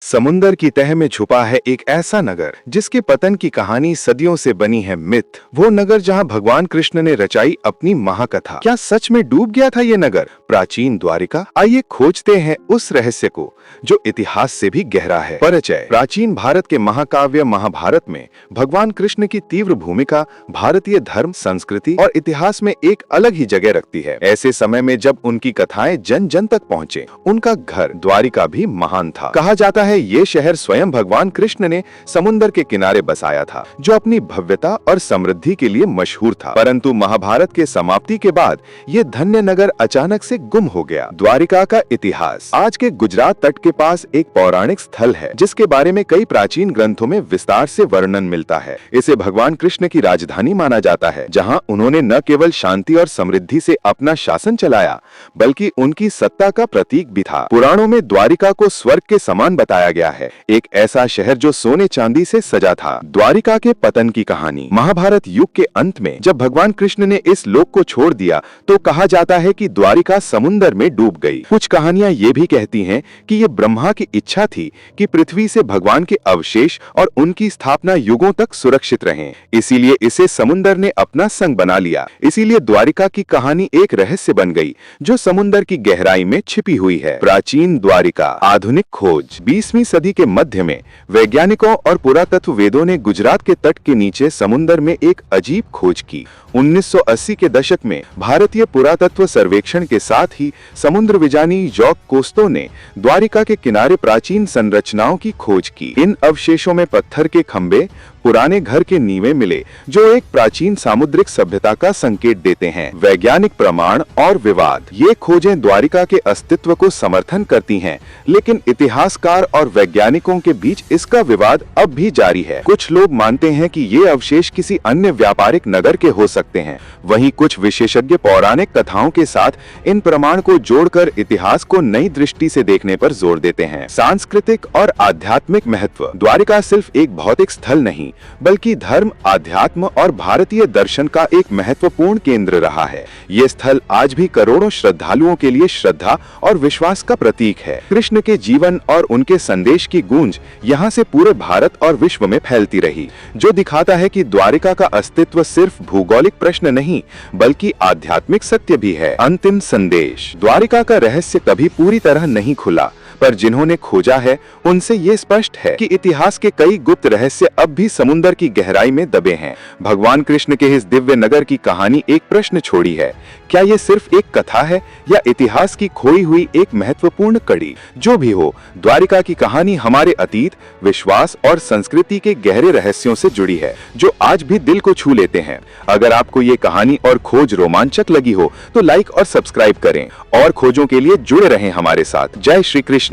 समुंदर की तह में छुपा है एक ऐसा नगर जिसके पतन की कहानी सदियों से बनी है मिथ। वो नगर जहां भगवान कृष्ण ने रचाई अपनी महाकथा। क्या सच में डूब गया था ये नगर, प्राचीन द्वारिका? आइए खोजते हैं उस रहस्य को जो इतिहास से भी गहरा है। परिचय। प्राचीन भारत के महाकाव्य महाभारत में भगवान कृष्ण की तीव्र भूमिका भारतीय धर्म, संस्कृति और इतिहास में एक अलग ही जगह रखती है। ऐसे समय में जब उनकी कथाएं जन जन तक पहुँचे, उनका घर द्वारिका भी महान था। कहा जाता है ये शहर स्वयं भगवान कृष्ण ने समुद्र के किनारे बसाया था, जो अपनी भव्यता और समृद्धि के लिए मशहूर था। परंतु महाभारत के समाप्ति के बाद ये धन्य नगर अचानक से गुम हो गया। द्वारिका का इतिहास। आज के गुजरात तट के पास एक पौराणिक स्थल है जिसके बारे में कई प्राचीन ग्रंथों में विस्तार से वर्णन मिलता है। इसे भगवान कृष्ण की राजधानी माना जाता है, जहाँ उन्होंने न केवल शांति और समृद्धि से अपना शासन चलाया, बल्कि उनकी सत्ता का प्रतीक भी था। पुराणों में द्वारिका को स्वर्ग के समान बताया गया है, एक ऐसा शहर जो सोने चांदी से सजा था। द्वारिका के पतन की कहानी। महाभारत युग के अंत में जब भगवान कृष्ण ने इस लोक को छोड़ दिया तो कहा जाता है कि द्वारिका समुद्र में डूब गई। कुछ कहानियां ये भी कहती हैं कि ये ब्रह्मा की इच्छा थी कि पृथ्वी से भगवान के अवशेष और उनकी स्थापना युगों तक सुरक्षित रहें, इसीलिए इसे समुद्र ने अपना संग बना लिया। इसीलिए द्वारिका की कहानी एक रहस्य बन गई जो समुद्र की गहराई में छिपी हुई है। प्राचीन द्वारिका। आधुनिक खोज। 20वीं सदी के मध्य में वैज्ञानिकों और पुरातत्ववेदों ने गुजरात के तट के नीचे समुद्र में एक अजीब खोज की। 1980 के दशक में भारतीय पुरातत्व सर्वेक्षण के साथ ही समुद्र विज्ञानी जॉक कोस्तो ने द्वारिका के किनारे प्राचीन संरचनाओं की खोज की। इन अवशेषों में पत्थर के खंभे, पुराने घर के नींवें मिले जो एक प्राचीन सामुद्रिक सभ्यता का संकेत देते हैं। वैज्ञानिक प्रमाण और विवाद। ये खोजें द्वारिका के अस्तित्व को समर्थन करती हैं, लेकिन इतिहासकार और वैज्ञानिकों के बीच इसका विवाद अब भी जारी है। कुछ लोग मानते हैं कि ये अवशेष किसी अन्य व्यापारिक नगर के हो सकते हैं, वहीं कुछ विशेषज्ञ पौराणिक कथाओं के साथ इन प्रमाण को जोड़कर इतिहास को नई दृष्टि से देखने पर जोर देते हैं। सांस्कृतिक और आध्यात्मिक महत्व। द्वारिका सिर्फ एक भौतिक स्थल नहीं, बल्कि धर्म, आध्यात्म और भारतीय दर्शन का एक महत्वपूर्ण केंद्र रहा है। ये स्थल आज भी करोड़ों श्रद्धालुओं के लिए श्रद्धा और विश्वास का प्रतीक है। कृष्ण के जीवन और उनके संदेश की गूंज यहाँ से पूरे भारत और विश्व में फैलती रही, जो दिखाता है कि द्वारिका का अस्तित्व सिर्फ भौगोलिक प्रश्न नहीं, बल्कि आध्यात्मिक सत्य भी है। अंतिम संदेश। द्वारिका का रहस्य कभी पूरी तरह नहीं खुला, पर जिन्होंने खोजा है उनसे ये स्पष्ट है कि इतिहास के कई गुप्त रहस्य अब भी समुद्र की गहराई में दबे हैं। भगवान कृष्ण के इस दिव्य नगर की कहानी एक प्रश्न छोड़ी है, क्या ये सिर्फ एक कथा है या इतिहास की खोई हुई एक महत्वपूर्ण कड़ी? जो भी हो, द्वारिका की कहानी हमारे अतीत, विश्वास और संस्कृति के गहरे रहस्यों से जुड़ी है, जो आज भी दिल को छू लेते हैं। अगर आपको ये कहानी और खोज रोमांचक लगी हो तो लाइक और सब्सक्राइब करें और खोजों के लिए जुड़े रहें हमारे साथ। जय श्री कृष्ण।